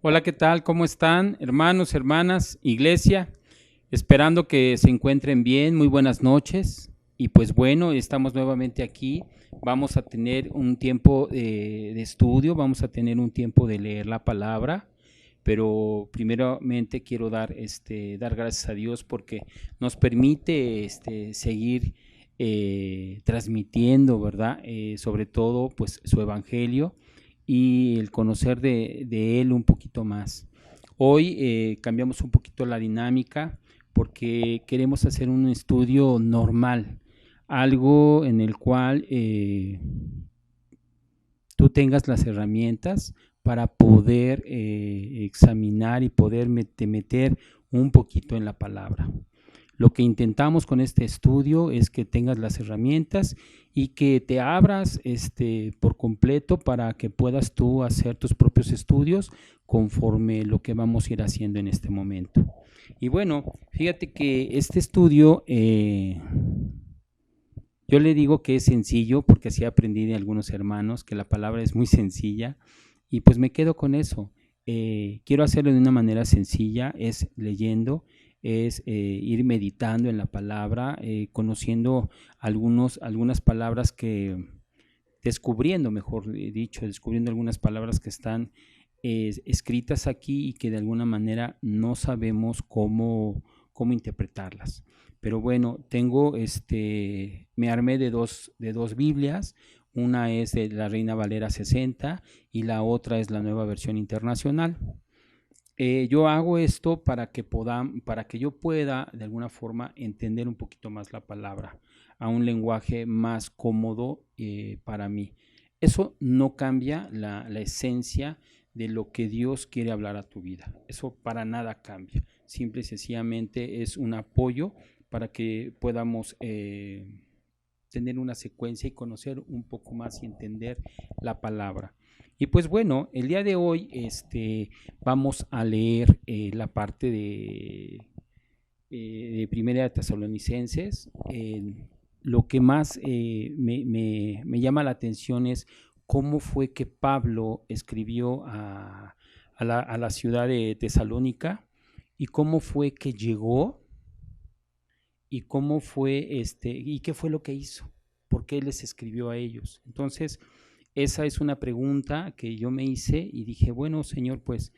Hola, ¿qué tal? ¿Cómo están, hermanos, hermanas, iglesia? Esperando que se encuentren bien. Muy buenas noches. Y pues bueno, estamos nuevamente aquí. Vamos a tener un tiempo de estudio, vamos a tener un tiempo de leer la palabra. Pero primeramente quiero dar gracias a Dios porque nos permite seguir transmitiendo, ¿verdad? Sobre todo, pues su evangelio y el conocer de Él un poquito más. Hoy cambiamos un poquito la dinámica porque queremos hacer un estudio normal, algo en el cual tú tengas las herramientas para poder examinar y poder meter un poquito en la palabra. Lo que intentamos con este estudio es que tengas las herramientas y que te abras por completo para que puedas tú hacer tus propios estudios conforme lo que vamos a ir haciendo en este momento. Y bueno, fíjate que este estudio, yo le digo que es sencillo porque así aprendí de algunos hermanos que la palabra es muy sencilla y pues me quedo con eso. Quiero hacerlo de una manera sencilla, es leyendo, es ir meditando en la palabra, conociendo algunas palabras que, descubriendo, mejor dicho, descubriendo algunas palabras que están escritas aquí y que de alguna manera no sabemos cómo interpretarlas. Pero bueno, me armé de dos Biblias. Una es de la Reina Valera 60 y la otra es la Nueva Versión Internacional. Yo hago esto para que yo pueda de alguna forma entender un poquito más la palabra a un lenguaje más cómodo para mí. Eso no cambia la esencia de lo que Dios quiere hablar a tu vida. Eso para nada cambia. Simple y sencillamente es un apoyo para que podamos tener una secuencia y conocer un poco más y entender la palabra. Y pues bueno, el día de hoy vamos a leer la parte de Primera de Tesalonicenses. Lo que más me llama la atención es cómo fue que Pablo escribió a la ciudad de Tesalónica y cómo fue que llegó y cómo fue y qué fue lo que hizo, por qué les escribió a ellos. Entonces, esa es una pregunta que yo me hice y dije, bueno, Señor, pues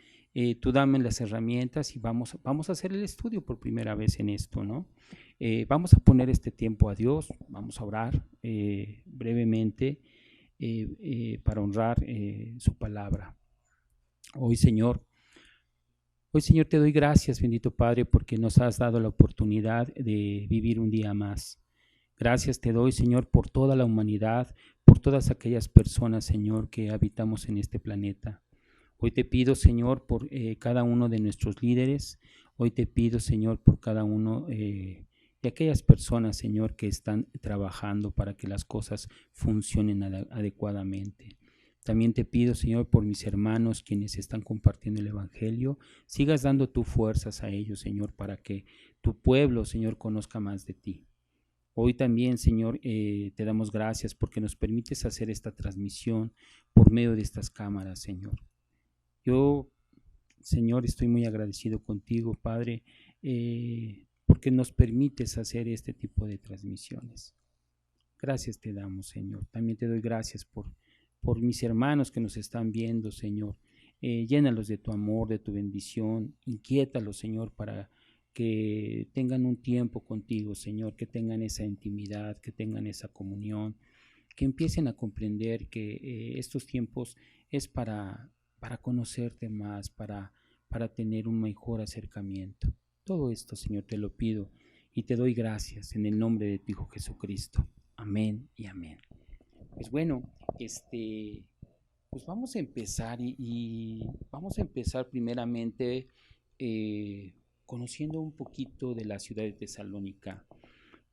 tú dame las herramientas y vamos a hacer el estudio por primera vez en esto, ¿no? Vamos a poner este tiempo a Dios, vamos a orar brevemente para honrar su palabra. Hoy, Señor, Hoy, Señor, te doy gracias, bendito Padre, porque nos has dado la oportunidad de vivir un día más. Gracias te doy, Señor, por toda la humanidad, por todas aquellas personas, Señor, que habitamos en este planeta. Hoy te pido, Señor, por cada uno de nuestros líderes. Hoy te pido, Señor, por cada uno de aquellas personas, Señor, que están trabajando para que las cosas funcionen adecuadamente. También te pido, Señor, por mis hermanos quienes están compartiendo el Evangelio, sigas dando tú fuerzas a ellos, Señor, para que tu pueblo, Señor, conozca más de ti. Hoy también, Señor, te damos gracias porque nos permites hacer esta transmisión por medio de estas cámaras, Señor. Yo, Señor, estoy muy agradecido contigo, Padre, porque nos permites hacer este tipo de transmisiones. Gracias te damos, Señor. También te doy gracias por mis hermanos que nos están viendo, Señor. Llénalos de tu amor, de tu bendición. Inquiétalos, Señor, para que tengan un tiempo contigo, Señor, que tengan esa intimidad, que tengan esa comunión, que empiecen a comprender que estos tiempos es para conocerte más, para tener un mejor acercamiento. Todo esto, Señor, te lo pido y te doy gracias en el nombre de tu Hijo Jesucristo. Amén y amén. Pues bueno, pues vamos a empezar y vamos a empezar primeramente conociendo un poquito de la ciudad de Tesalónica,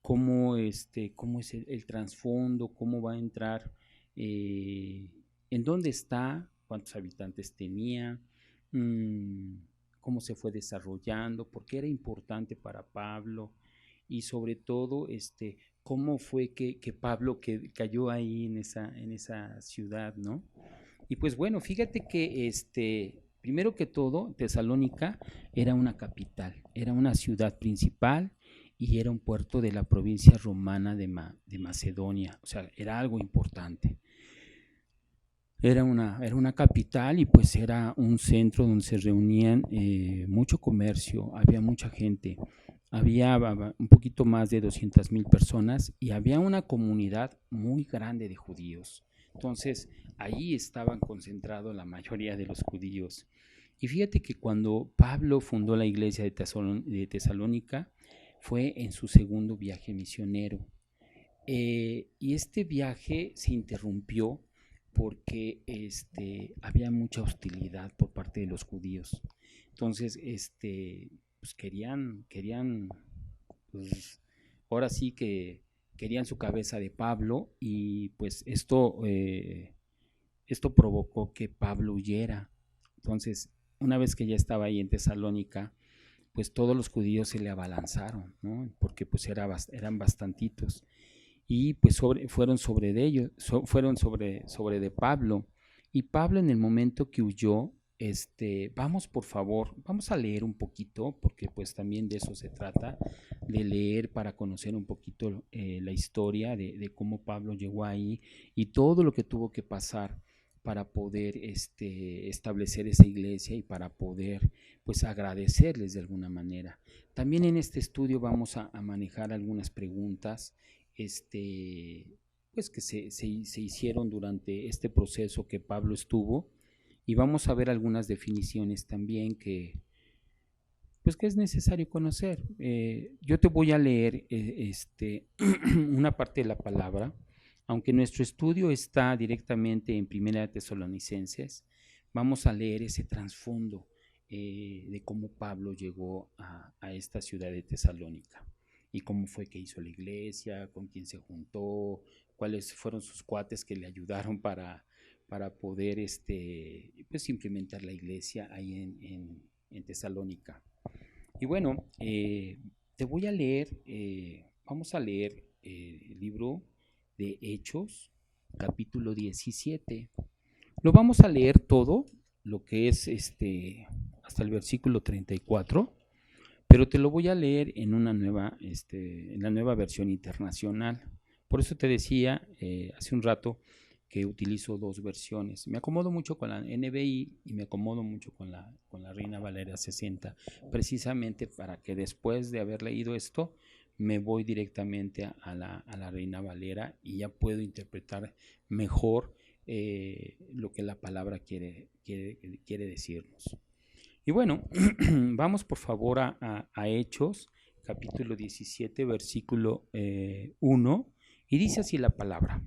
cómo es el trasfondo, cómo va a entrar, en dónde está, cuántos habitantes tenía, mmm, cómo se fue desarrollando, por qué era importante para Pablo y sobre todo cómo fue que Pablo cayó ahí en esa ciudad, ¿no? Y pues bueno, fíjate que Primero que todo, Tesalónica era una capital, era una ciudad principal y era un puerto de la provincia romana de Macedonia, o sea, era algo importante. Era una capital y pues era un centro donde se reunían mucho comercio, había mucha gente, había un poquito más de 200,000 personas y había una comunidad muy grande de judíos. Entonces, ahí estaban concentrados la mayoría de los judíos. Y fíjate que cuando Pablo fundó la iglesia de Tesalónica, fue en su segundo viaje misionero. Y este viaje se interrumpió porque había mucha hostilidad por parte de los judíos. Entonces, pues querían, pues ahora sí que querían su cabeza de Pablo y pues esto provocó que Pablo huyera. Entonces, una vez que ya estaba ahí en Tesalónica, pues todos los judíos se le abalanzaron, ¿no? Porque pues eran bastantitos y pues fueron sobre de ellos, fueron sobre de Pablo. Y Pablo en el momento que huyó, vamos por favor, vamos a leer un poquito, porque pues también de eso se trata, de leer para conocer un poquito la historia de cómo Pablo llegó ahí y todo lo que tuvo que pasar para poder establecer esa iglesia y para poder pues agradecerles de alguna manera. También en este estudio vamos a manejar algunas preguntas pues que se hicieron durante este proceso que Pablo estuvo y vamos a ver algunas definiciones también pues que es necesario conocer. Yo te voy a leer una parte de la palabra, aunque nuestro estudio está directamente en Primera de Tesalonicenses, vamos a leer ese trasfondo de cómo Pablo llegó a esta ciudad de Tesalónica y cómo fue que hizo la iglesia, con quién se juntó, cuáles fueron sus cuates que le ayudaron para poder pues implementar la iglesia ahí en Tesalónica. Y bueno, te voy a leer, vamos a leer el libro de Hechos, capítulo 17. Lo vamos a leer todo, lo que es hasta el versículo 34, pero te lo voy a leer en la nueva versión internacional. Por eso te decía hace un rato que utilizo dos versiones. Me acomodo mucho con la NBI y me acomodo mucho con la Reina Valera 60, precisamente para que después de haber leído esto, me voy directamente a la Reina Valera y ya puedo interpretar mejor lo que la palabra quiere decirnos. Y bueno, vamos por favor a Hechos, capítulo 17, versículo 1, y dice así la palabra.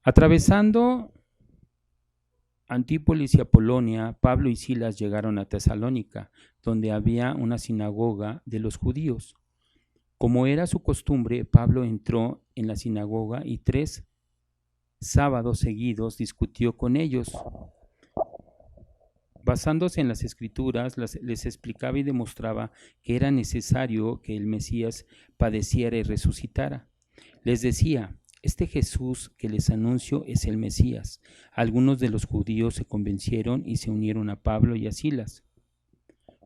Atravesando Antípolis y Apolonia, Pablo y Silas llegaron a Tesalónica, donde había una sinagoga de los judíos. Como era su costumbre, Pablo entró en la sinagoga y 3 sábados seguidos discutió con ellos. Basándose en las escrituras, les explicaba y demostraba que era necesario que el Mesías padeciera y resucitara. Les decía, este Jesús que les anuncio es el Mesías. Algunos de los judíos se convencieron y se unieron a Pablo y a Silas,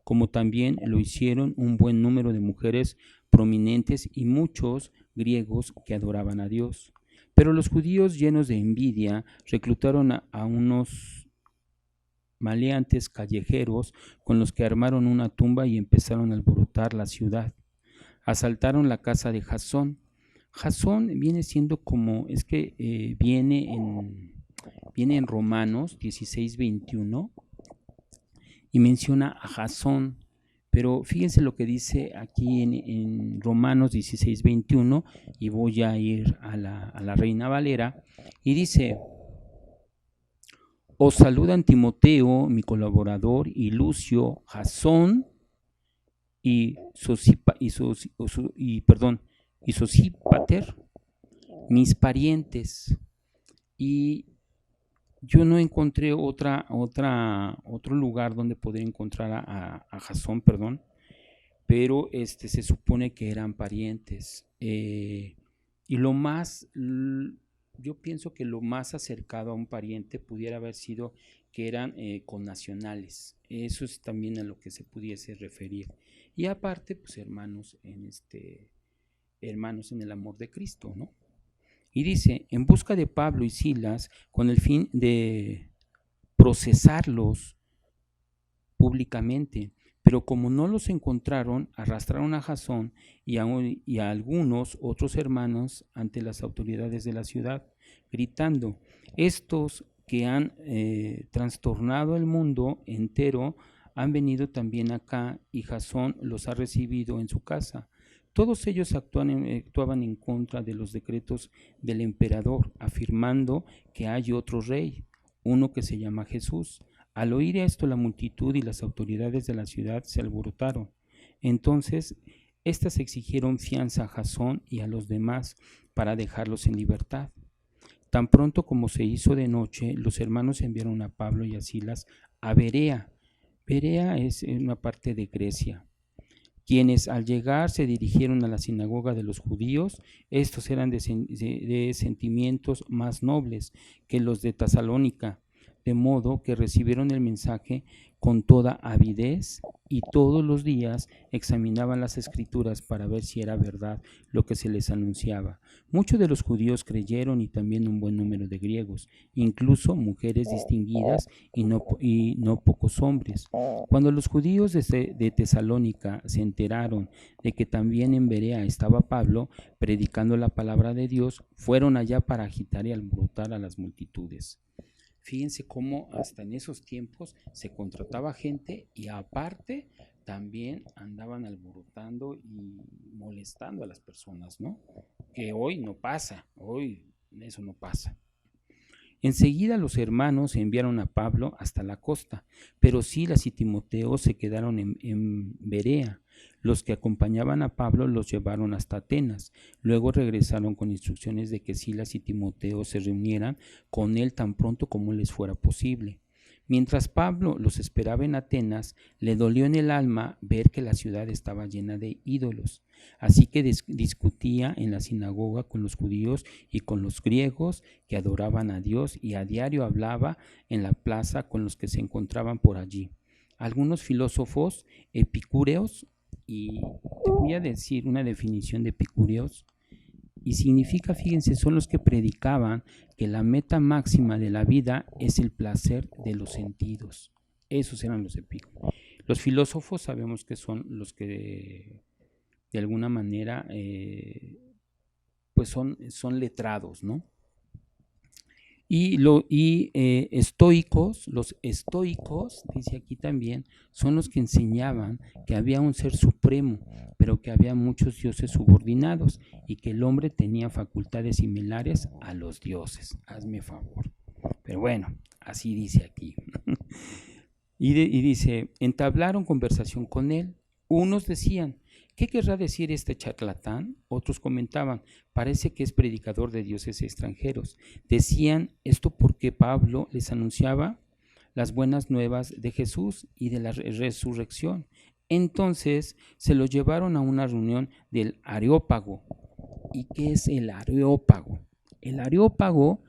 como también lo hicieron un buen número de mujeres prominentes y muchos griegos que adoraban a Dios. Pero los judíos, llenos de envidia, reclutaron a unos maleantes callejeros con los que armaron una tumba y empezaron a alborotar la ciudad. Asaltaron la casa de Jasón. Jasón viene siendo como, es que viene en Romanos 16:21 y menciona a Jasón, pero fíjense lo que dice aquí en Romanos 16:21 y voy a ir a la Reina Valera y dice: os saludan Timoteo, mi colaborador, y Lucio, Jasón y Sosípater, mis parientes. Y yo no encontré otro lugar donde poder encontrar a Jasón, pero se supone que eran parientes. Y yo pienso que lo más acercado a un pariente pudiera haber sido que eran connacionales. Eso es también a lo que se pudiese referir. Y aparte, pues hermanos en el amor de Cristo, ¿no? Y dice, en busca de Pablo y Silas, con el fin de procesarlos públicamente, pero como no los encontraron, arrastraron a Jasón y a algunos otros hermanos ante las autoridades de la ciudad, gritando, estos que han trastornado el mundo entero han venido también acá y Jasón los ha recibido en su casa. Todos ellos actuaban en contra de los decretos del emperador, afirmando que hay otro rey, uno que se llama Jesús. Al oír esto, la multitud y las autoridades de la ciudad se alborotaron. Entonces, éstas exigieron fianza a Jasón y a los demás para dejarlos en libertad. Tan pronto como se hizo de noche, los hermanos enviaron a Pablo y a Silas a Berea. Berea es una parte de Grecia. Quienes al llegar se dirigieron a la sinagoga de los judíos. Estos eran de sentimientos más nobles que los de Tesalónica, de modo que recibieron el mensaje con toda avidez y todos los días examinaban las escrituras para ver si era verdad lo que se les anunciaba. Muchos de los judíos creyeron y también un buen número de griegos, incluso mujeres distinguidas y no pocos hombres. Cuando los judíos de Tesalónica se enteraron de que también en Berea estaba Pablo predicando la palabra de Dios, fueron allá para agitar y alborotar a las multitudes. Fíjense cómo hasta en esos tiempos se contrataba gente y aparte también andaban alborotando y molestando a las personas, ¿no? Que hoy no pasa, hoy eso no pasa. Enseguida los hermanos enviaron a Pablo hasta la costa, pero Silas y Timoteo se quedaron en Berea. Los que acompañaban a Pablo los llevaron hasta Atenas. Luego regresaron con instrucciones de que Silas y Timoteo se reunieran con él tan pronto como les fuera posible. Mientras Pablo los esperaba en Atenas, le dolió en el alma ver que la ciudad estaba llena de ídolos. Así que discutía en la sinagoga con los judíos y con los griegos que adoraban a Dios, y a diario hablaba en la plaza con los que se encontraban por allí. Algunos filósofos epicúreos, y te voy a decir una definición de epicúreos, y significa, fíjense, son los que predicaban que la meta máxima de la vida es el placer de los sentidos. Esos eran los epicúreos. Los filósofos sabemos que son los que de alguna manera pues son letrados, ¿no? Estoicos, los estoicos, dice aquí también, son los que enseñaban que había un ser supremo, pero que había muchos dioses subordinados y que el hombre tenía facultades similares a los dioses. Hazme favor. Pero bueno, así dice aquí. Y dice, entablaron conversación con él. Unos decían, ¿qué querrá decir este charlatán? Otros comentaban, parece que es predicador de dioses extranjeros. Decían esto porque Pablo les anunciaba las buenas nuevas de Jesús y de la resurrección. Entonces se lo llevaron a una reunión del Areópago. ¿Y qué es el Areópago? El Areópago,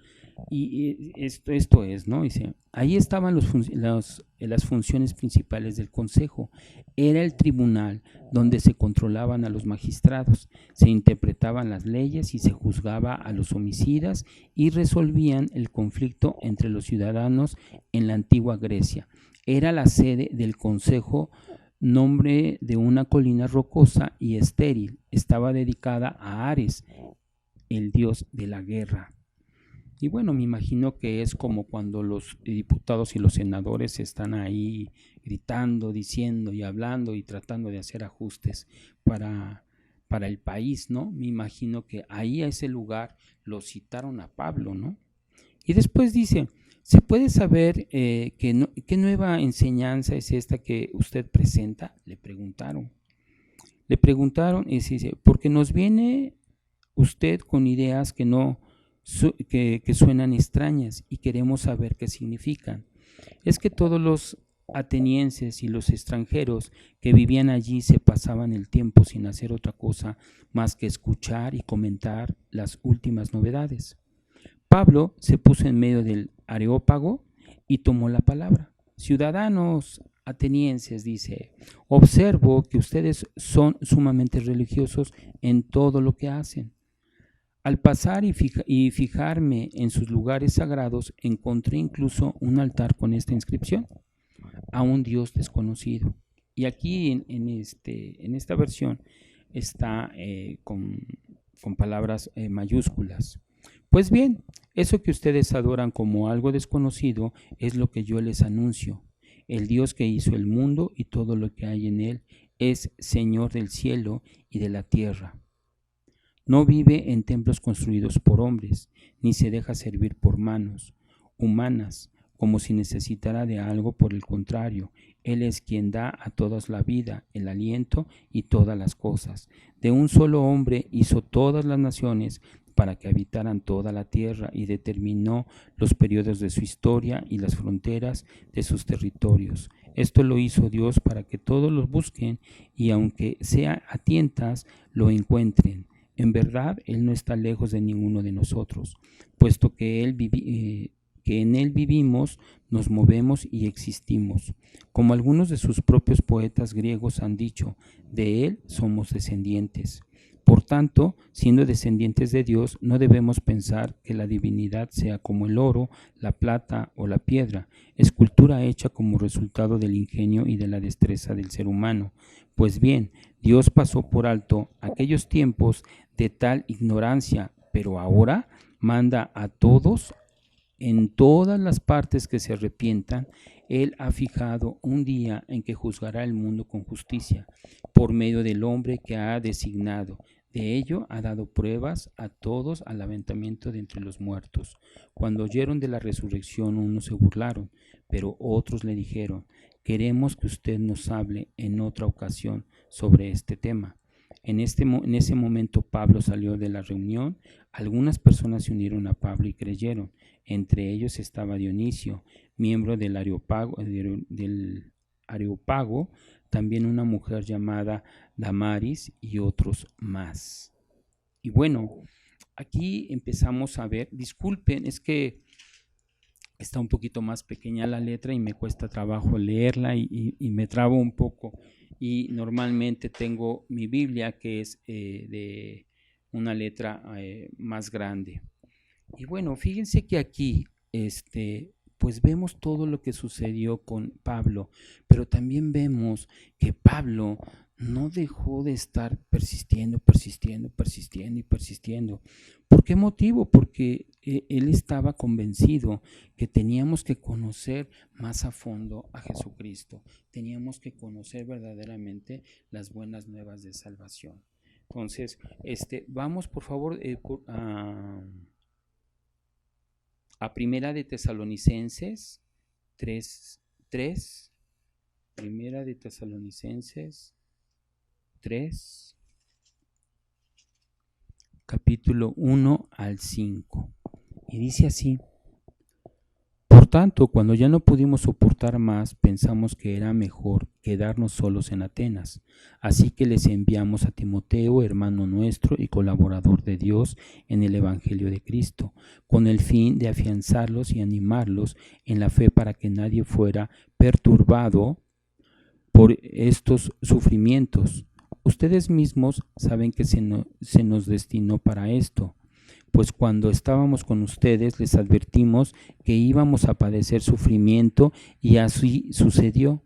y esto es, ¿no? Dice, ahí estaban las funciones principales del consejo. Era el tribunal donde se controlaban a los magistrados, se interpretaban las leyes y se juzgaba a los homicidas y resolvían el conflicto entre los ciudadanos en la antigua Grecia. Era la sede del consejo, nombre de una colina rocosa y estéril. Estaba dedicada a Ares, el dios de la guerra. Y bueno, me imagino que es como cuando los diputados y los senadores están ahí gritando, diciendo y hablando y tratando de hacer ajustes para el país, ¿no? Me imagino que ahí a ese lugar lo citaron a Pablo, ¿no? Y después dice, ¿se puede saber qué nueva enseñanza es esta que usted presenta? Le preguntaron. Y dice, porque nos viene usted con ideas que suenan extrañas y queremos saber qué significan. Es que todos los atenienses y los extranjeros que vivían allí se pasaban el tiempo sin hacer otra cosa más que escuchar y comentar las últimas novedades. Pablo se puso en medio del Areópago y tomó la palabra. Ciudadanos atenienses, dice, observo que ustedes son sumamente religiosos en todo lo que hacen. Al pasar y fijarme en sus lugares sagrados, encontré incluso un altar con esta inscripción: a un Dios desconocido. Y aquí en esta versión está con palabras mayúsculas. Pues bien, eso que ustedes adoran como algo desconocido es lo que yo les anuncio. El Dios que hizo el mundo y todo lo que hay en él es Señor del cielo y de la tierra. No vive en templos construidos por hombres, ni se deja servir por manos humanas, como si necesitara de algo. Por el contrario, Él es quien da a todos la vida, el aliento y todas las cosas. De un solo hombre hizo todas las naciones para que habitaran toda la tierra y determinó los periodos de su historia y las fronteras de sus territorios. Esto lo hizo Dios para que todos los busquen y, aunque sea a tientas, lo encuentren. En verdad, Él no está lejos de ninguno de nosotros, puesto que en Él vivimos, nos movemos y existimos. Como algunos de sus propios poetas griegos han dicho, de Él somos descendientes. Por tanto, siendo descendientes de Dios, no debemos pensar que la divinidad sea como el oro, la plata o la piedra, escultura hecha como resultado del ingenio y de la destreza del ser humano. Pues bien, Dios pasó por alto aquellos tiempos de tal ignorancia, pero ahora manda a todos en todas las partes que se arrepientan. Él ha fijado un día en que juzgará el mundo con justicia, por medio del hombre que ha designado. De ello ha dado pruebas a todos al levantamiento de entre los muertos. Cuando oyeron de la resurrección, unos se burlaron, pero otros le dijeron: queremos que usted nos hable en otra ocasión sobre este tema. En ese momento Pablo salió de la reunión. Algunas personas se unieron a Pablo y creyeron. Entre ellos estaba Dionisio, miembro del Areópago, también una mujer llamada Damaris y otros más. Y bueno, aquí empezamos a ver, disculpen, es que está un poquito más pequeña la letra y me cuesta trabajo leerla y me trabo un poco. Y normalmente tengo mi Biblia, que es de una letra más grande. Y bueno, fíjense que aquí, pues vemos todo lo que sucedió con Pablo, pero también vemos que Pablo no dejó de estar persistiendo, persistiendo, persistiendo y persistiendo. ¿Por qué motivo? Porque él estaba convencido que teníamos que conocer más a fondo a Jesucristo, teníamos que conocer verdaderamente las buenas nuevas de salvación. Entonces, vamos por favor a Primera de Tesalonicenses 3, Primera de Tesalonicenses 3, capítulo 1 al 5. Y dice así: por tanto, cuando ya no pudimos soportar más, pensamos que era mejor quedarnos solos en Atenas. Así que les enviamos a Timoteo, hermano nuestro y colaborador de Dios en el Evangelio de Cristo, con el fin de afianzarlos y animarlos en la fe para que nadie fuera perturbado por estos sufrimientos. Ustedes mismos saben que se nos destinó para esto, pues cuando estábamos con ustedes les advertimos que íbamos a padecer sufrimiento, y así sucedió.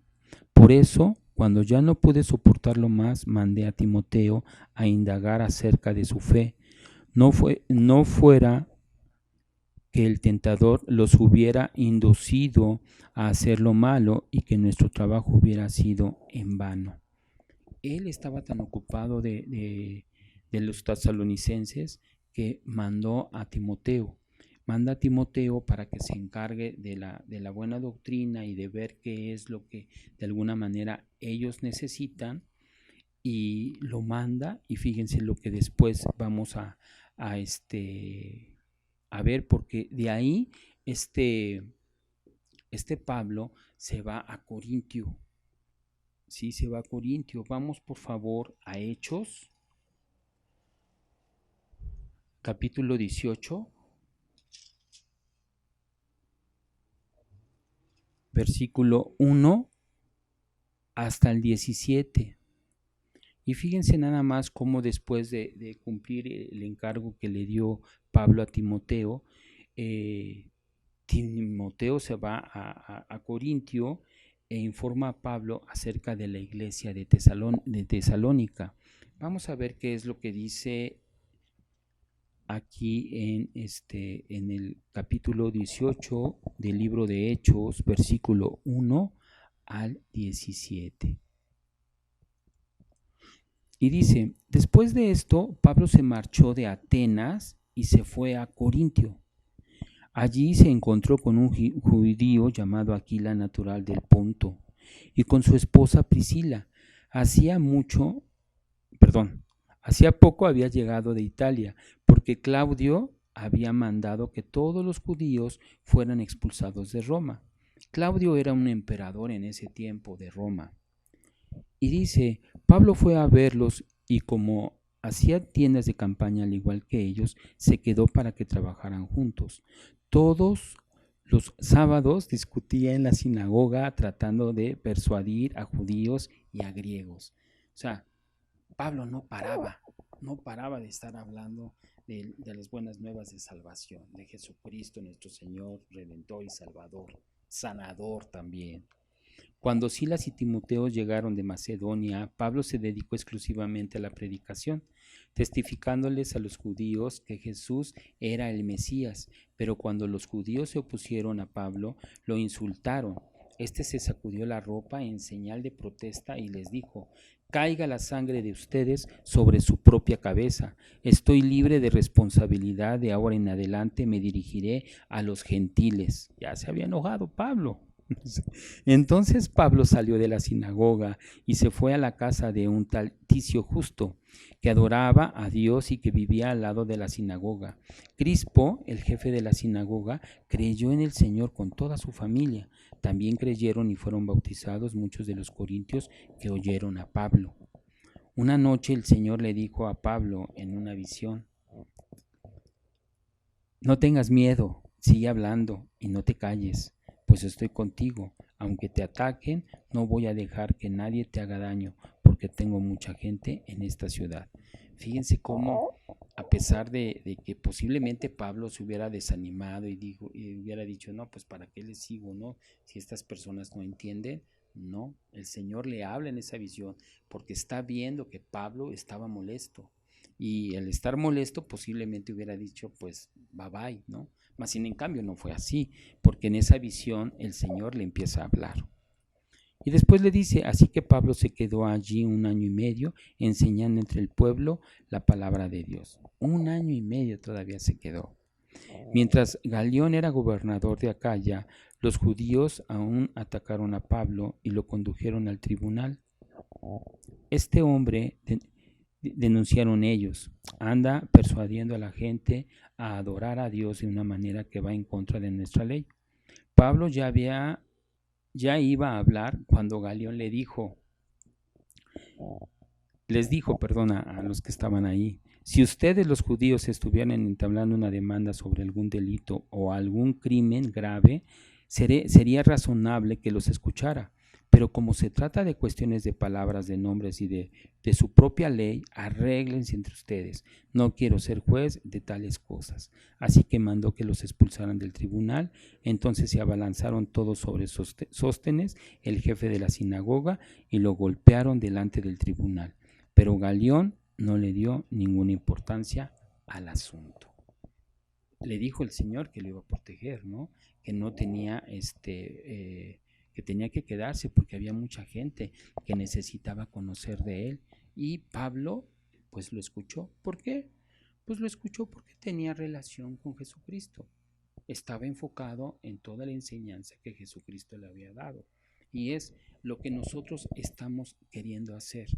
Por eso, cuando ya no pude soportarlo más, mandé a Timoteo a indagar acerca de su fe. No fuera que el tentador los hubiera inducido a hacer lo malo y que nuestro trabajo hubiera sido en vano. Él estaba tan ocupado de los tesalonicenses que mandó a Timoteo. Manda a Timoteo para que se encargue de la buena doctrina y de ver qué es lo que de alguna manera ellos necesitan, y lo manda. Y fíjense lo que después vamos a ver, porque de ahí este Pablo se va a Corintio. Sí, se va a Corintio. Vamos por favor a Hechos, capítulo 18. versículo 1 hasta el 17. Y fíjense nada más cómo después de cumplir el encargo que le dio Pablo a Timoteo, Timoteo se va a Corintio e informa a Pablo acerca de la iglesia de Tesalónica. Vamos a ver qué es lo que dice aquí en el capítulo 18 del libro de Hechos, versículo 1 al 17. Y dice, después de esto, Pablo se marchó de Atenas y se fue a Corintio. Allí se encontró con un judío llamado Aquila, natural del Ponto, y con su esposa Priscila. Hacía poco había llegado de Italia, porque Claudio había mandado que todos los judíos fueran expulsados de Roma. Claudio era un emperador en ese tiempo de Roma. Y dice, Pablo fue a verlos y como hacía tiendas de campaña al igual que ellos, se quedó para que trabajaran juntos. Todos los sábados discutía en la sinagoga tratando de persuadir a judíos y a griegos. O sea, Pablo no paraba de estar hablando de las buenas nuevas de salvación, de Jesucristo nuestro Señor, Redentor y Salvador, sanador también. Cuando Silas y Timoteo llegaron de Macedonia, Pablo se dedicó exclusivamente a la predicación, testificándoles a los judíos que Jesús era el Mesías, pero cuando los judíos se opusieron a Pablo, lo insultaron. Este se sacudió la ropa en señal de protesta y les dijo, caiga la sangre de ustedes sobre su propia cabeza. Estoy libre de responsabilidad, de ahora en adelante me dirigiré a los gentiles. Ya se había enojado Pablo. Entonces Pablo salió de la sinagoga y se fue a la casa de un tal Ticio Justo, que adoraba a Dios y que vivía al lado de la sinagoga. Crispo, el jefe de la sinagoga, creyó en el Señor con toda su familia. También creyeron y fueron bautizados muchos de los corintios que oyeron a Pablo. Una noche el Señor le dijo a Pablo en una visión, no tengas miedo, sigue hablando y no te calles, pues estoy contigo. Aunque te ataquen, no voy a dejar que nadie te haga daño, porque tengo mucha gente en esta ciudad. Fíjense cómo, a pesar de que posiblemente Pablo se hubiera desanimado y hubiera dicho, no, pues para qué les sigo, ¿no? Si estas personas no entienden, no, el Señor le habla en esa visión, porque está viendo que Pablo estaba molesto. Y al estar molesto posiblemente hubiera dicho, pues, bye bye, ¿no? Mas sin en cambio no fue así, porque en esa visión el Señor le empieza a hablar. Y después le dice, así que Pablo se quedó allí 1 año y medio enseñando entre el pueblo la palabra de Dios. 1 año y medio todavía se quedó. Mientras Galión era gobernador de Acaya, los judíos aún atacaron a Pablo y lo condujeron al tribunal. Este hombre, denunciaron ellos, anda persuadiendo a la gente a adorar a Dios de una manera que va en contra de nuestra ley. Pablo ya iba a hablar cuando Galión les dijo, a los que estaban ahí, si ustedes los judíos estuvieran entablando una demanda sobre algún delito o algún crimen grave, sería razonable que los escuchara. Pero como se trata de cuestiones de palabras, de nombres y de su propia ley, arréglense entre ustedes. No quiero ser juez de tales cosas. Así que mandó que los expulsaran del tribunal. Entonces se abalanzaron todos sobre Sóstenes, el jefe de la sinagoga, y lo golpearon delante del tribunal. Pero Galión no le dio ninguna importancia al asunto. Le dijo el Señor que lo iba a proteger, ¿no? Que no tenía que tenía que quedarse porque había mucha gente que necesitaba conocer de él. Y Pablo, pues lo escuchó. ¿Por qué? Pues lo escuchó porque tenía relación con Jesucristo. Estaba enfocado en toda la enseñanza que Jesucristo le había dado. Y es lo que nosotros estamos queriendo hacer.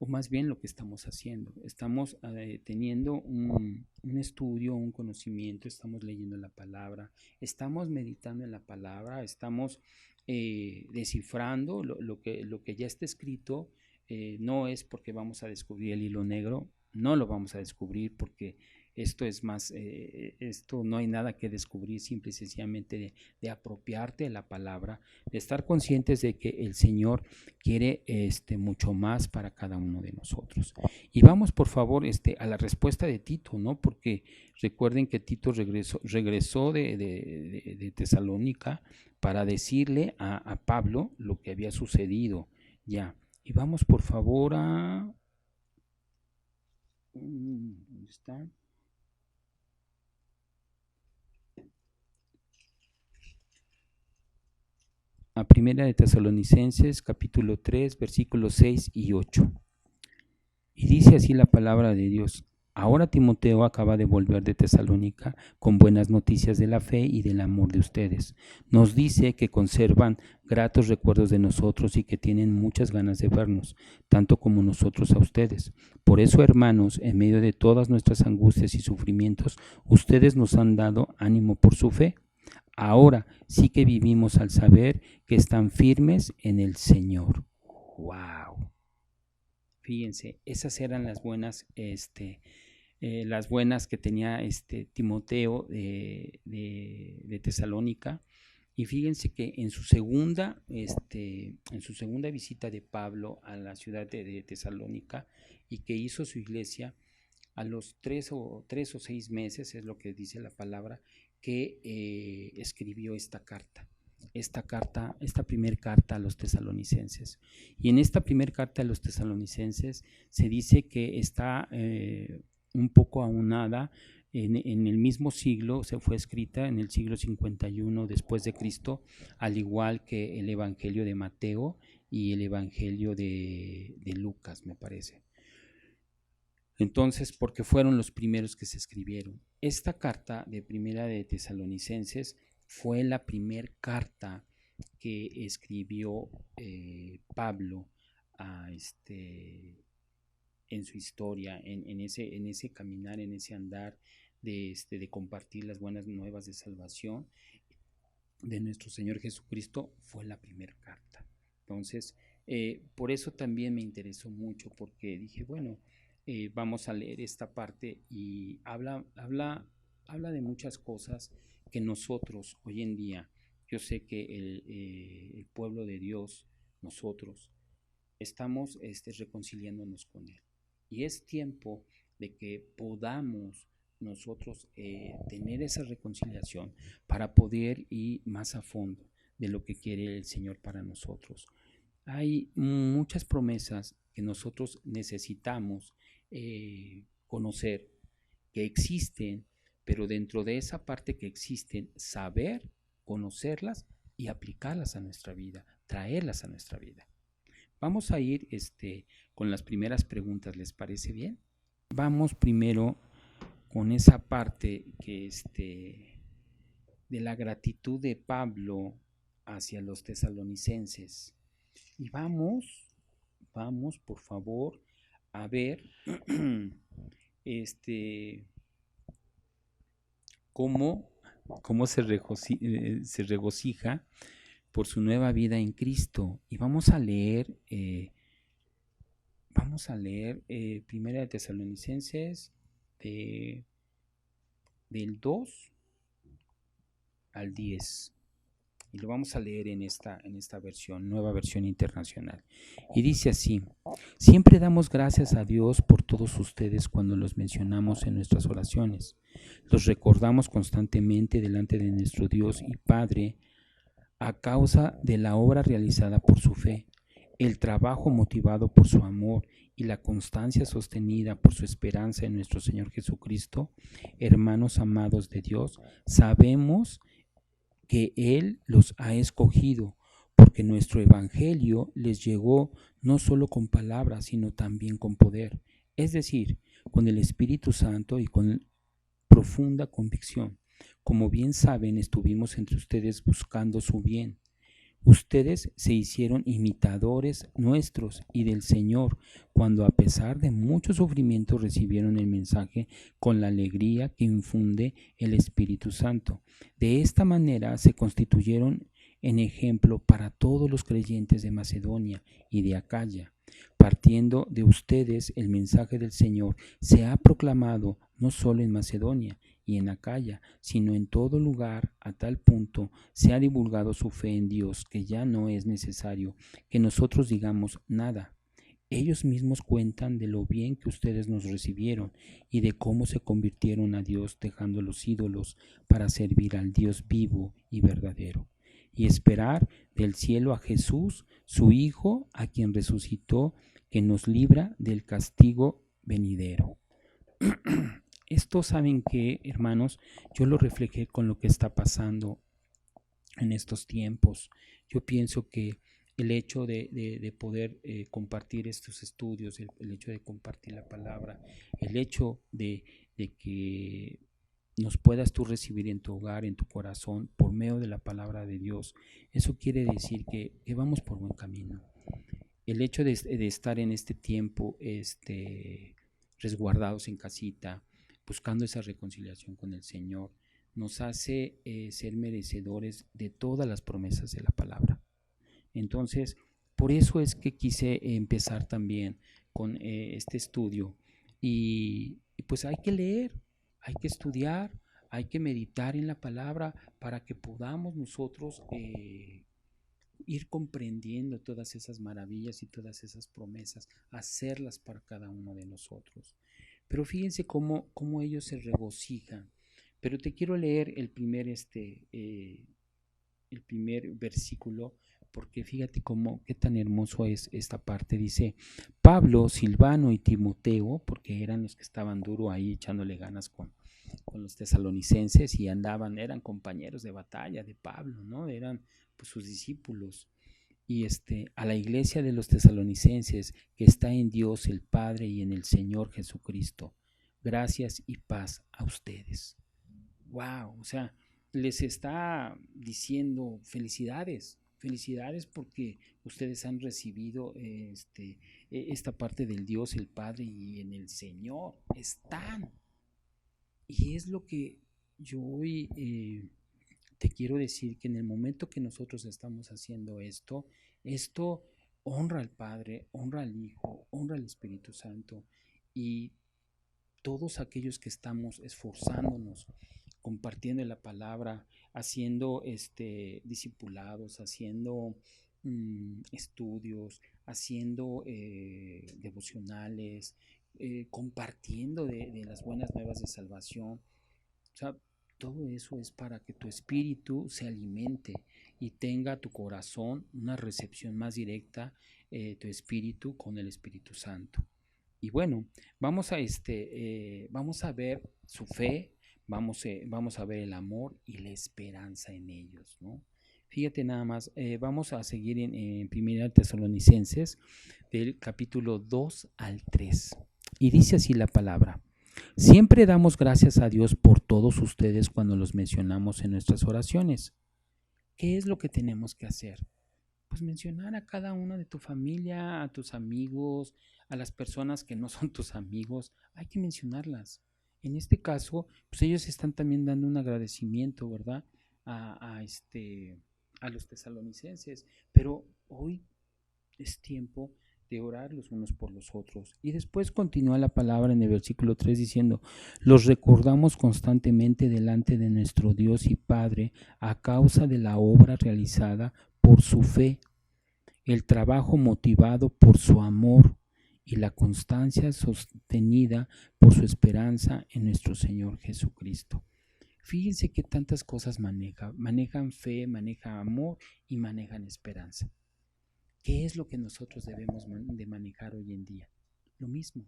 O más bien lo que estamos haciendo. Estamos teniendo un estudio, un conocimiento, estamos leyendo la palabra, estamos meditando en la palabra, estamos descifrando lo que ya está escrito. No es porque vamos a descubrir el hilo negro, no lo vamos a descubrir porque esto es más, esto no hay nada que descubrir, simple y sencillamente de apropiarte de la palabra, de estar conscientes de que el Señor quiere mucho más para cada uno de nosotros. Y vamos por favor a la respuesta de Tito, ¿no? Porque recuerden que Tito regresó de Tesalónica para decirle a Pablo lo que había sucedido ya. Y vamos por favor a... ¿Dónde está? A Primera de Tesalonicenses, capítulo 3, versículos 6 y 8. Y dice así la palabra de Dios: ahora Timoteo acaba de volver de Tesalónica con buenas noticias de la fe y del amor de ustedes. Nos dice que conservan gratos recuerdos de nosotros y que tienen muchas ganas de vernos, tanto como nosotros a ustedes. Por eso, hermanos, en medio de todas nuestras angustias y sufrimientos, ustedes nos han dado ánimo por su fe. Ahora sí que vivimos al saber que están firmes en el Señor. ¡Wow! Fíjense, esas eran las buenas que tenía Timoteo de Tesalónica. Y fíjense que en su segunda visita de Pablo a la ciudad de Tesalónica, y que hizo su iglesia, a los 3 o 6 meses, es lo que dice la palabra, que escribió esta primera carta a los tesalonicenses. Y en esta primera carta a los tesalonicenses se dice que está un poco aunada en el mismo siglo, se fue escrita en el siglo 51 después de Cristo, al igual que el Evangelio de Mateo y el Evangelio de Lucas, me parece. Entonces, porque fueron los primeros que se escribieron. Esta carta de Primera de Tesalonicenses fue la primera carta que escribió Pablo en su historia, en ese caminar, en ese andar de compartir las buenas nuevas de salvación de nuestro Señor Jesucristo. Fue la primera carta. Entonces, por eso también me interesó mucho, porque dije, bueno, vamos a leer esta parte, y habla de muchas cosas que nosotros hoy en día, yo sé que el pueblo de Dios, nosotros estamos reconciliándonos con Él, y es tiempo de que podamos nosotros tener esa reconciliación para poder ir más a fondo de lo que quiere el Señor para nosotros. Hay muchas promesas que nosotros necesitamos conocer, que existen, pero dentro de esa parte que existen, saber, conocerlas y aplicarlas a nuestra vida, traerlas a nuestra vida. Vamos a ir con las primeras preguntas, ¿les parece bien? Vamos primero con esa parte que de la gratitud de Pablo hacia los tesalonicenses. Y vamos por favor a ver cómo se regocija por su nueva vida en Cristo. Y vamos a leer Primera de Tesalonicenses del 2 al 10. Y lo vamos a leer en esta versión, nueva versión internacional. Y dice así: siempre damos gracias a Dios por todos ustedes cuando los mencionamos en nuestras oraciones. Los recordamos constantemente delante de nuestro Dios y Padre a causa de la obra realizada por su fe, el trabajo motivado por su amor y la constancia sostenida por su esperanza en nuestro Señor Jesucristo. Hermanos amados de Dios, sabemos que Él los ha escogido, porque nuestro evangelio les llegó no solo con palabras, sino también con poder, es decir, con el Espíritu Santo y con profunda convicción. Como bien saben, estuvimos entre ustedes buscando su bien. Ustedes se hicieron imitadores nuestros y del Señor, cuando a pesar de mucho sufrimiento recibieron el mensaje con la alegría que infunde el Espíritu Santo. De esta manera se constituyeron en ejemplo para todos los creyentes de Macedonia y de Acaya. Partiendo de ustedes, el mensaje del Señor se ha proclamado no solo en Macedonia y en Acaya, sino en todo lugar, a tal punto se ha divulgado su fe en Dios que ya no es necesario que nosotros digamos nada. Ellos mismos cuentan de lo bien que ustedes nos recibieron y de cómo se convirtieron a Dios dejando los ídolos para servir al Dios vivo y verdadero, y esperar del cielo a Jesús, su Hijo, a quien resucitó, que nos libra del castigo venidero. Esto, saben que, hermanos, yo lo reflejé con lo que está pasando en estos tiempos. Yo pienso que el hecho de poder compartir estos estudios, el hecho de compartir la palabra, el hecho de que nos puedas tú recibir en tu hogar, en tu corazón, por medio de la palabra de Dios, eso quiere decir que vamos por buen camino. El hecho de estar en este tiempo resguardados en casita, buscando esa reconciliación con el Señor, nos hace ser merecedores de todas las promesas de la palabra. Entonces, por eso es que quise empezar también con este estudio. Y pues hay que leer, hay que estudiar, hay que meditar en la palabra para que podamos nosotros ir comprendiendo todas esas maravillas y todas esas promesas, hacerlas para cada uno de nosotros. Pero fíjense cómo ellos se regocijan. Pero te quiero leer el primer versículo, porque fíjate qué tan hermoso es esta parte. Dice, Pablo, Silvano y Timoteo, porque eran los que estaban duro ahí echándole ganas con los tesalonicenses y eran compañeros de batalla de Pablo, ¿no? Eran pues sus discípulos. Y a la iglesia de los tesalonicenses que está en Dios el Padre y en el Señor Jesucristo, gracias y paz a ustedes. Wow, o sea, les está diciendo felicidades, felicidades porque ustedes han recibido esta parte del Dios el Padre y en el Señor están. Y es lo que yo hoy te quiero decir, que en el momento que nosotros estamos haciendo esto honra al Padre, honra al Hijo, honra al Espíritu Santo, y todos aquellos que estamos esforzándonos, compartiendo la palabra, haciendo discipulados, haciendo estudios, haciendo devocionales, compartiendo de las buenas nuevas de salvación. O sea, todo eso es para que tu espíritu se alimente y tenga tu corazón una recepción más directa, tu espíritu con el Espíritu Santo. Y bueno, vamos a ver su fe, vamos a ver el amor y la esperanza en ellos, ¿no? Fíjate nada más, vamos a seguir en 1 Tesalonicenses del capítulo 2 al 3. Y dice así la palabra: siempre damos gracias a Dios por todos ustedes cuando los mencionamos en nuestras oraciones. ¿Qué es lo que tenemos que hacer? Pues mencionar a cada uno de tu familia, a tus amigos, a las personas que no son tus amigos, hay que mencionarlas. En este caso, pues ellos están también dando un agradecimiento, ¿verdad? A los tesalonicenses. Pero hoy es tiempo de orar los unos por los otros. Y después continúa la palabra en el versículo 3 diciendo: los recordamos constantemente delante de nuestro Dios y Padre a causa de la obra realizada por su fe, el trabajo motivado por su amor y la constancia sostenida por su esperanza en nuestro Señor Jesucristo. Fíjense que tantas cosas manejan fe, manejan amor y manejan esperanza. ¿Qué es lo que nosotros debemos de manejar hoy en día? Lo mismo,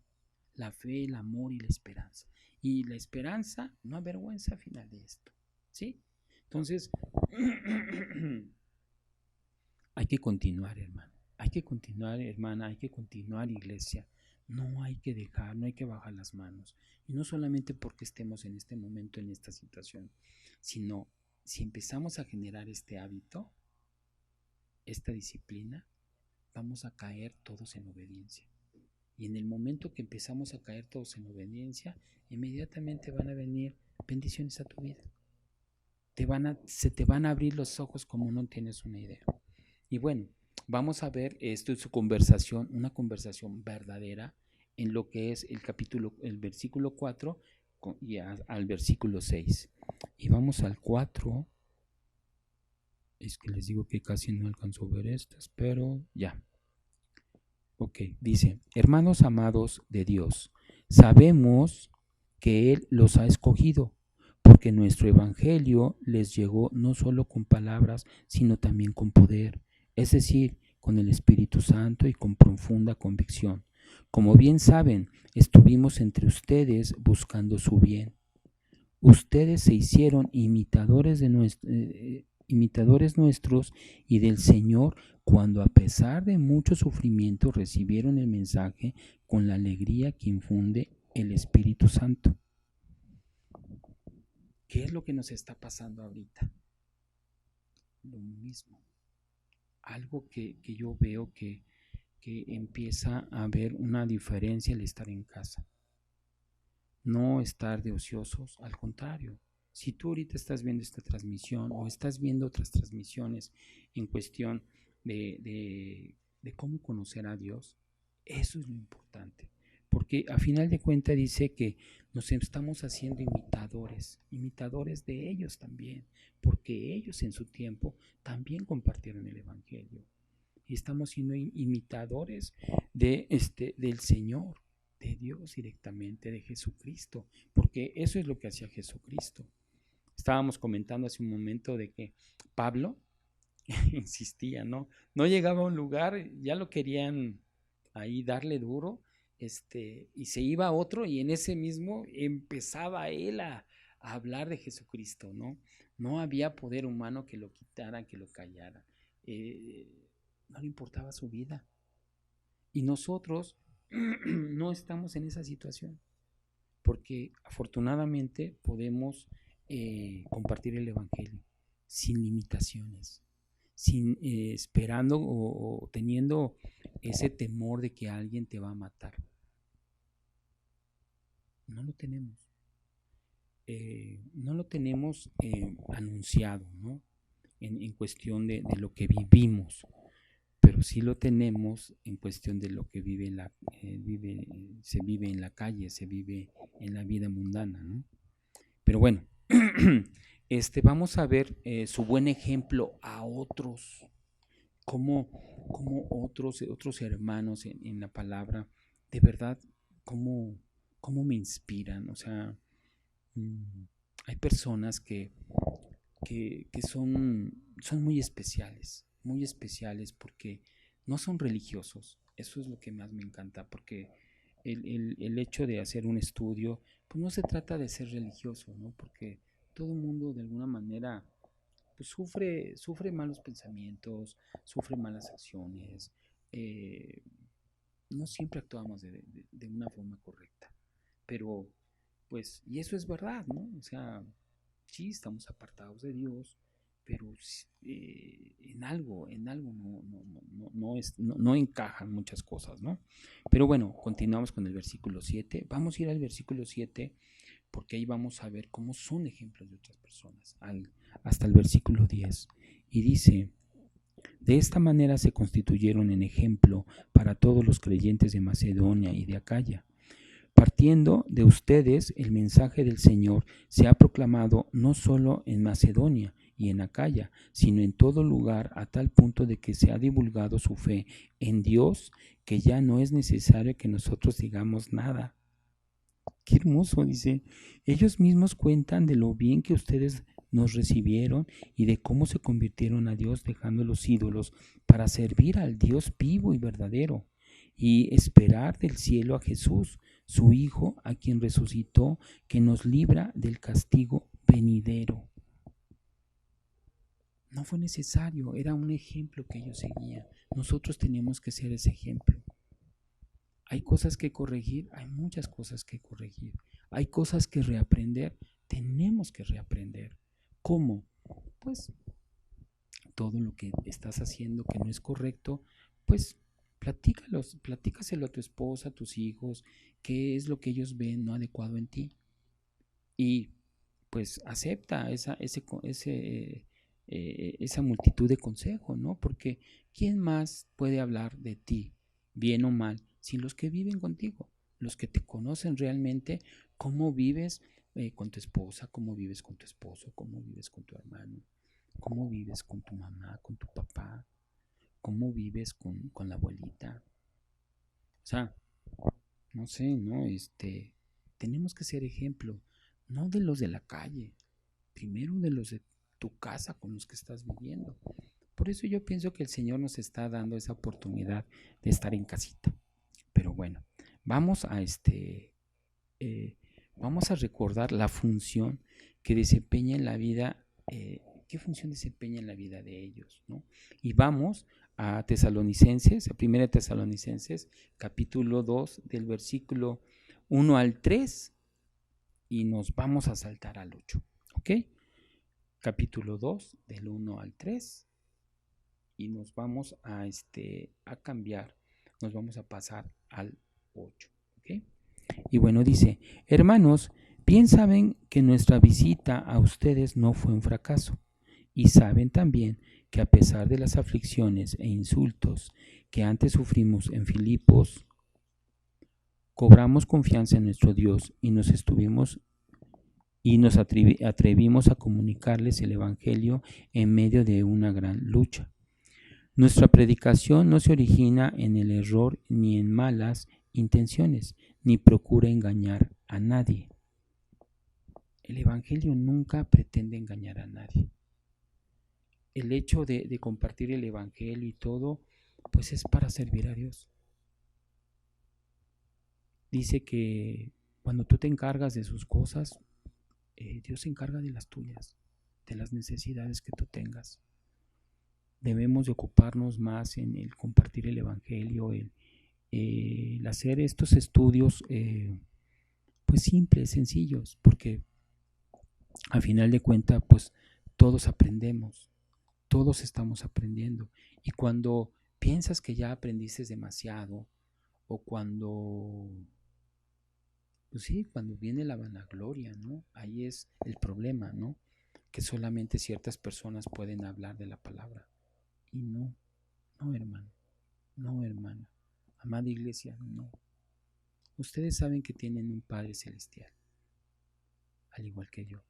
la fe, el amor y la esperanza. Y la esperanza no avergüenza al final de esto, ¿sí? Entonces, hay que continuar, hermano. Hay que continuar, hermana. Hay que continuar, iglesia. No hay que dejar, no hay que bajar las manos. Y no solamente porque estemos en este momento, en esta situación, sino si empezamos a generar este hábito, esta disciplina, vamos a caer todos en obediencia. Y en el momento que empezamos a caer todos en obediencia, inmediatamente van a venir bendiciones a tu vida. Se te van a abrir los ojos como no tienes una idea. Y bueno, vamos a ver esto es su conversación, una conversación verdadera en lo que es el versículo 4 y al versículo 6. Y vamos al 4. Es que les digo que casi no alcanzo a ver estas, pero ya. Ok, dice, hermanos amados de Dios, sabemos que Él los ha escogido, porque nuestro evangelio les llegó no solo con palabras, sino también con poder, es decir, con el Espíritu Santo y con profunda convicción. Como bien saben, estuvimos entre ustedes buscando su bien. Ustedes se hicieron imitadores nuestros y del Señor cuando a pesar de mucho sufrimiento recibieron el mensaje con la alegría que infunde el Espíritu Santo. ¿Qué es lo que nos está pasando ahorita? Lo mismo. Algo que yo veo que empieza a haber una diferencia al estar en casa. No estar de ociosos, al contrario. Si tú ahorita estás viendo esta transmisión o estás viendo otras transmisiones en cuestión de cómo conocer a Dios, eso es lo importante. Porque a final de cuentas dice que nos estamos haciendo imitadores de ellos también, porque ellos en su tiempo también compartieron el Evangelio. Y estamos siendo imitadores del Señor, de Dios directamente, de Jesucristo, porque eso es lo que hacía Jesucristo. Estábamos comentando hace un momento de que Pablo insistía, ¿no? No llegaba a un lugar, ya lo querían ahí darle duro, y se iba a otro y en ese mismo empezaba él a hablar de Jesucristo, ¿no? No había poder humano que lo quitara, que lo callara. No le importaba su vida. Y nosotros no estamos en esa situación, porque afortunadamente podemos compartir el Evangelio sin limitaciones, sin esperando o teniendo ese temor de que alguien te va a matar. No lo tenemos. No lo tenemos anunciado, ¿no? En cuestión de lo que vivimos, pero sí lo tenemos en cuestión de lo que se vive en la calle, se vive en la vida mundana, ¿no? Pero bueno, vamos a ver su buen ejemplo a otros, como otros hermanos en la palabra, de verdad, cómo me inspiran. O sea, hay personas que son muy especiales porque no son religiosos. Eso es lo que más me encanta, porque el hecho de hacer un estudio, pues no se trata de ser religioso, ¿no? Porque todo el mundo de alguna manera pues sufre malos pensamientos, sufre malas acciones, eh, no siempre actuamos de una forma correcta, pero pues, y eso es verdad, ¿no? O sea, sí estamos apartados de Dios, pero en algo no encajan muchas cosas, ¿no? Pero bueno, continuamos con el versículo 7. Vamos a ir al versículo 7 porque ahí vamos a ver cómo son ejemplos de otras personas, hasta el versículo 10. Y dice, de esta manera se constituyeron en ejemplo para todos los creyentes de Macedonia y de Acaya. Partiendo de ustedes, el mensaje del Señor se ha proclamado no solo en Macedonia y en Acaya, sino en todo lugar, a tal punto de que se ha divulgado su fe en Dios, que ya no es necesario que nosotros digamos nada. Qué hermoso, dice. Ellos mismos cuentan de lo bien que ustedes nos recibieron y de cómo se convirtieron a Dios dejando los ídolos para servir al Dios vivo y verdadero y esperar del cielo a Jesús, su Hijo, a quien resucitó, que nos libra del castigo venidero. No fue necesario, era un ejemplo que ellos seguían. Nosotros tenemos que ser ese ejemplo. Hay cosas que corregir, hay muchas cosas que corregir. Hay cosas que reaprender, tenemos que reaprender. ¿Cómo? Pues todo lo que estás haciendo que no es correcto, pues platícaselo a tu esposa, a tus hijos, qué es lo que ellos ven no adecuado en ti. Y pues acepta esa multitud de consejos, ¿no? Porque ¿quién más puede hablar de ti, bien o mal, sin los que viven contigo, los que te conocen realmente, cómo vives con tu esposa, cómo vives con tu esposo, cómo vives con tu hermano, cómo vives con tu mamá, con tu papá, cómo vives con la abuelita? O sea, no sé, ¿no? Tenemos que ser ejemplo, no de los de la calle, primero de los de tu casa con los que estás viviendo. Por eso yo pienso que el Señor nos está dando esa oportunidad de estar en casita. Pero bueno, vamos a vamos a recordar la función que desempeña en la vida, qué función desempeña en la vida de ellos, ¿no? Y vamos a Tesalonicenses, a 1 Tesalonicenses, capítulo 2, del versículo 1 al 3, y nos vamos a saltar al 8, ¿ok? Capítulo 2, del 1 al 3, y nos vamos a cambiar, nos vamos a pasar al 8, ¿ok? Y bueno, dice: hermanos, bien saben que nuestra visita a ustedes no fue un fracaso, y saben también que a pesar de las aflicciones e insultos que antes sufrimos en Filipos, cobramos confianza en nuestro Dios y nos atrevimos a comunicarles el Evangelio en medio de una gran lucha. Nuestra predicación no se origina en el error ni en malas intenciones, ni procura engañar a nadie. El Evangelio nunca pretende engañar a nadie. El hecho de compartir el Evangelio y todo, pues es para servir a Dios. Dice que cuando tú te encargas de sus cosas, Dios se encarga de las tuyas, de las necesidades que tú tengas. Debemos de ocuparnos más en el compartir el Evangelio, el hacer estos estudios pues simples, sencillos, porque al final de cuentas pues todos aprendemos, todos estamos aprendiendo. Y cuando piensas que ya aprendiste demasiado, o pues sí, cuando viene la vanagloria, ¿no? Ahí es el problema, ¿no? Que solamente ciertas personas pueden hablar de la palabra. Y no, no, hermano, no, hermana, amada iglesia, no. Ustedes saben que tienen un Padre Celestial, al igual que yo.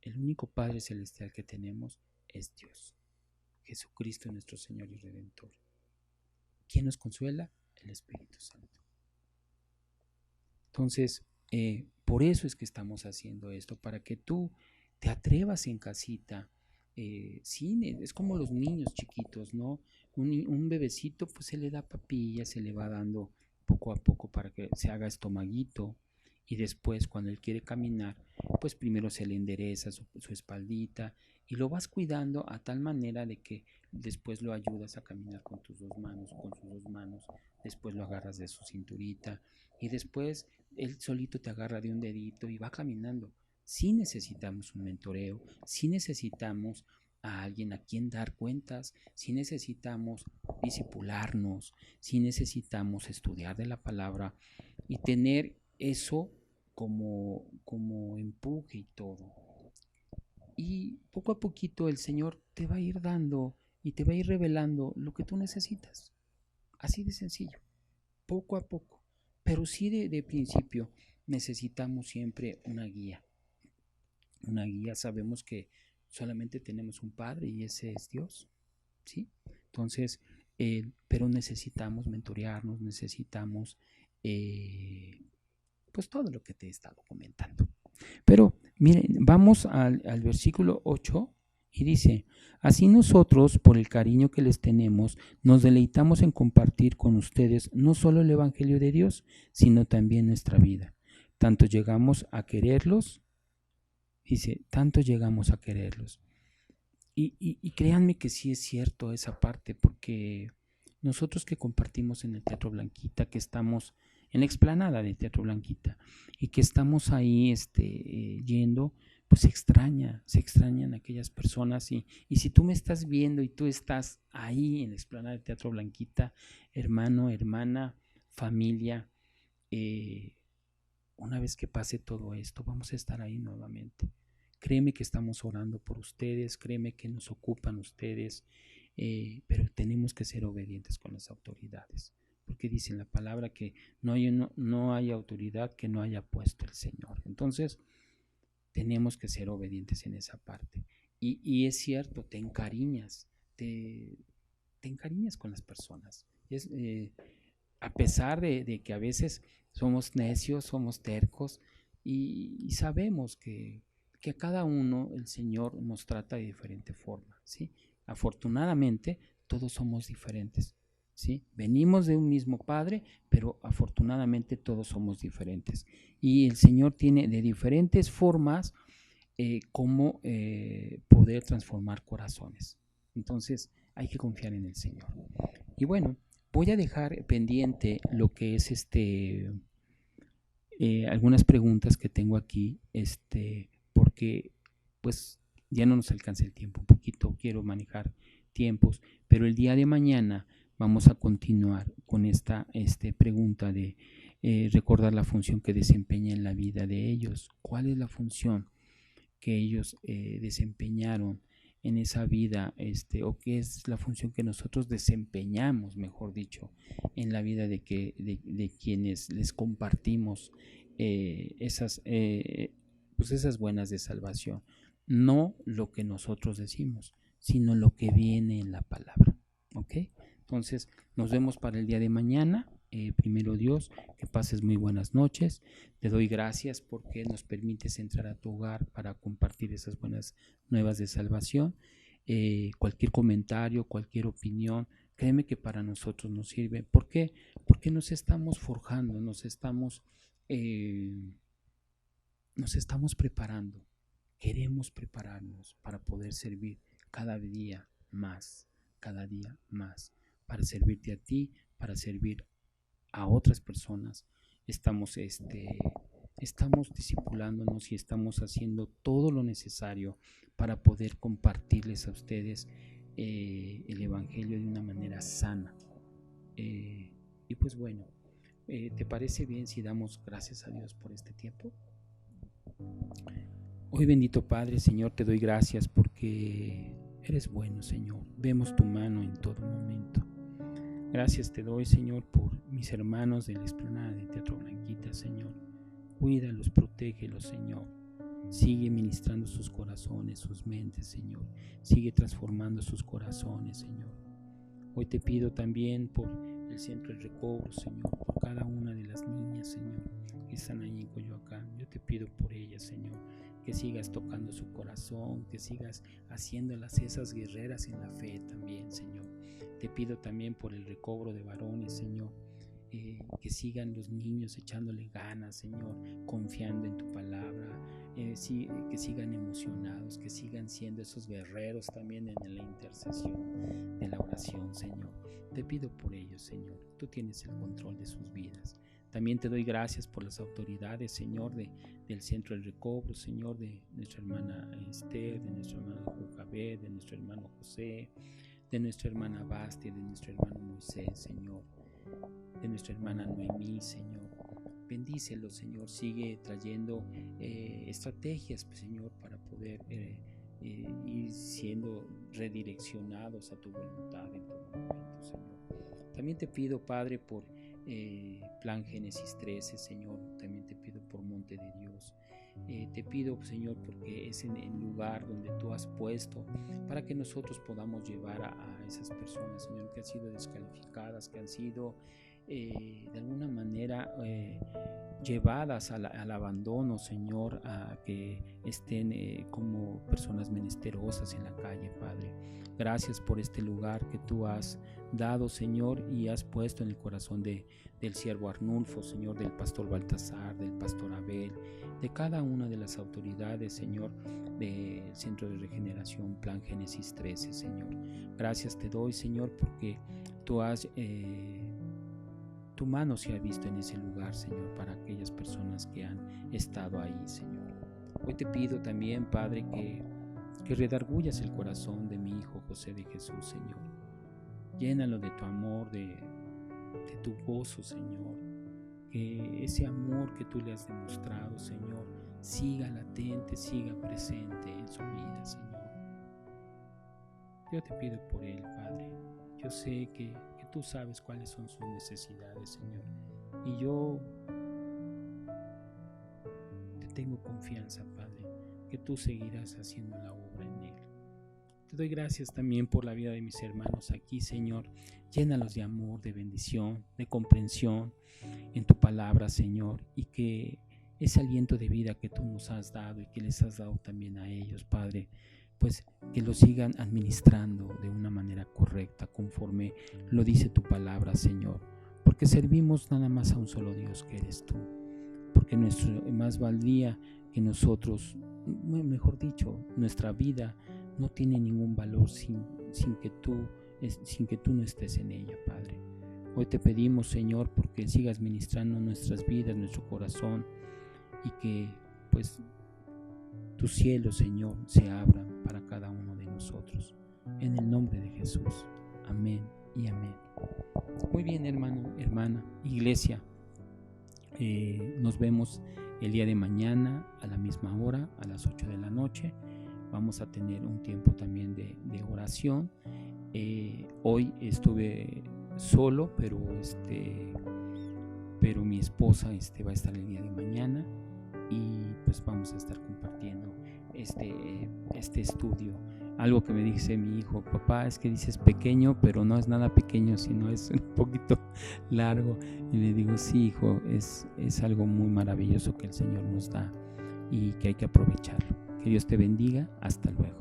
El único Padre Celestial que tenemos es Dios, Jesucristo nuestro Señor y Redentor. ¿Quién nos consuela? El Espíritu Santo. Entonces, por eso es que estamos haciendo esto, para que tú te atrevas en casita. Sí, es como los niños chiquitos, ¿no? Un bebecito, pues se le da papilla, se le va dando poco a poco para que se haga estomaguito, y después cuando él quiere caminar, pues primero se le endereza su espaldita, y lo vas cuidando a tal manera de que después lo ayudas a caminar con tus dos manos, después lo agarras de su cinturita, y después él solito te agarra de un dedito y va caminando. Sí necesitamos un mentoreo, sí necesitamos a alguien a quien dar cuentas, sí necesitamos discipularnos, sí necesitamos estudiar de la palabra y tener eso como empuje y todo. Y poco a poquito el Señor te va a ir dando y te va a ir revelando lo que tú necesitas. Así de sencillo, poco a poco. Pero sí de principio necesitamos siempre una guía. Una guía, sabemos que solamente tenemos un Padre y ese es Dios, ¿sí? Entonces, pero necesitamos mentorearnos, necesitamos pues todo lo que te he estado comentando. Pero miren, vamos al versículo 8 y dice: así nosotros, por el cariño que les tenemos, nos deleitamos en compartir con ustedes no solo el Evangelio de Dios, sino también nuestra vida. Tanto llegamos a quererlos, dice, tanto llegamos a quererlos. Y créanme que sí es cierto esa parte, porque nosotros que compartimos en el Teatro Blanquita, que estamos en la explanada del Teatro Blanquita y que estamos ahí yendo, pues se extrañan aquellas personas. Y si tú me estás viendo y tú estás ahí en la explanada del Teatro Blanquita, hermano, hermana, familia, una vez que pase todo esto, vamos a estar ahí nuevamente. créeme que estamos orando por ustedes, créeme que nos ocupan ustedes, pero tenemos que ser obedientes con las autoridades, porque dice en la palabra que no hay autoridad que no haya puesto el Señor. Entonces, tenemos que ser obedientes en esa parte. Y es cierto, te encariñas con las personas. A pesar de que a veces somos necios, somos tercos, y sabemos que a cada uno el Señor nos trata de diferente forma, ¿sí? Afortunadamente, todos somos diferentes, ¿sí? Venimos de un mismo Padre, pero afortunadamente todos somos diferentes. Y el Señor tiene de diferentes formas cómo poder transformar corazones. Entonces, hay que confiar en el Señor. Y bueno, voy a dejar pendiente lo que es algunas preguntas que tengo aquí, porque pues ya no nos alcanza el tiempo, un poquito quiero manejar tiempos, pero el día de mañana vamos a continuar con esta pregunta de recordar la función que desempeña en la vida de ellos. ¿Cuál es la función que ellos desempeñaron en esa vida, o qué es la función que nosotros desempeñamos, mejor dicho, en la vida de quienes les compartimos pues esas buenas de salvación? No lo que nosotros decimos, sino lo que viene en la palabra. ¿Ok? Entonces, nos vemos para el día de mañana. Primero Dios, que pases muy buenas noches. Te doy gracias porque nos permites entrar a tu hogar para compartir esas buenas nuevas de salvación. Cualquier comentario, cualquier opinión, créeme que para nosotros nos sirve. ¿Por qué? Porque nos estamos forjando, nos estamos preparando. Queremos prepararnos para poder servir cada día más, para servirte a ti, para servir a otras personas. Estamos discipulándonos y estamos haciendo todo lo necesario para poder compartirles a ustedes el Evangelio de una manera sana. Y pues bueno, ¿te parece bien si damos gracias a Dios por este tiempo? Hoy, bendito Padre, Señor, te doy gracias porque eres bueno, Señor. Vemos tu mano en todo momento. Gracias te doy, Señor, por mis hermanos de la explanada de Teatro Blanquita, Señor. Cuídalos, protégelos, Señor. Sigue ministrando sus corazones, sus mentes, Señor. Sigue transformando sus corazones, Señor. Hoy te pido también por el Centro del Recobro, Señor, por cada una de las niñas, Señor, que están ahí en Coyoacán. Yo te pido por ellas, Señor, que sigas tocando su corazón, que sigas haciéndolas esas guerreras en la fe también, Señor. Te pido también por el recobro de varones, Señor, que sigan los niños echándole ganas, Señor, confiando en tu palabra, que sigan emocionados, que sigan siendo esos guerreros también en la intercesión de la oración, Señor. Te pido por ellos, Señor. Tú tienes el control de sus vidas. También te doy gracias por las autoridades, Señor, del Centro del Recobro, Señor, de nuestra hermana Esther, de nuestro hermano Jocabed, de nuestro hermano José, de nuestra hermana Basti, de nuestro hermano Moisés, Señor, de nuestra hermana Noemí, Señor. Bendícelos, Señor. Sigue trayendo estrategias, Señor, para poder ir siendo redireccionados a tu voluntad en todo momento, Señor. También te pido, Padre, por Plan Génesis 13, Señor. También te pido por Monte de Dios. Te pido, Señor, porque es en el lugar donde tú has puesto para que nosotros podamos llevar a esas personas, Señor, que han sido descalificadas, que han sido de alguna manera llevadas al abandono, Señor, a que estén como personas menesterosas en la calle, Padre. Gracias por este lugar que tú has dado, Señor, y has puesto en el corazón del siervo Arnulfo, Señor, del pastor Baltasar, del pastor Abel, de cada una de las autoridades, Señor, del Centro de Regeneración Plan Génesis 13, Señor. Gracias te doy, Señor, porque tú has tu mano se ha visto en ese lugar, Señor, para aquellas personas que han estado ahí, Señor. Hoy te pido también, Padre, que redargullas el corazón de mi hijo José de Jesús, Señor. Llénalo de tu amor, de tu gozo, Señor. Que ese amor que tú le has demostrado, Señor, siga latente, siga presente en su vida, Señor. Yo te pido por él, Padre. Yo sé que tú sabes cuáles son sus necesidades, Señor. Y yo te tengo confianza, Padre, que tú seguirás haciendo la obra en él. Te doy gracias también por la vida de mis hermanos aquí, Señor. Llénalos de amor, de bendición, de comprensión en tu palabra, Señor, y que ese aliento de vida que tú nos has dado y que les has dado también a ellos, Padre, pues que lo sigan administrando de una manera correcta, conforme lo dice tu palabra, Señor, porque servimos nada más a un solo Dios, que eres tú, porque nuestro más valdría que nosotros, mejor dicho, nuestra vida no tiene ningún valor sin que tú no estés en ella, Padre. Hoy te pedimos, Señor, porque sigas ministrando nuestras vidas, nuestro corazón, y que pues tu cielo, Señor, se abra para cada uno de nosotros. En el nombre de Jesús. Amén y amén. Muy bien, hermano, hermana, iglesia. Nos vemos el día de mañana a la misma hora, a las 8 de la noche. Vamos a tener un tiempo también de oración. Hoy estuve solo, pero mi esposa va a estar el día de mañana, y pues vamos a estar compartiendo este estudio. Algo que me dice mi hijo: papá, es que dices pequeño, pero no es nada pequeño, sino es un poquito largo. Y le digo: sí, hijo, es algo muy maravilloso que el Señor nos da y que hay que aprovecharlo. Que Dios te bendiga. Hasta luego.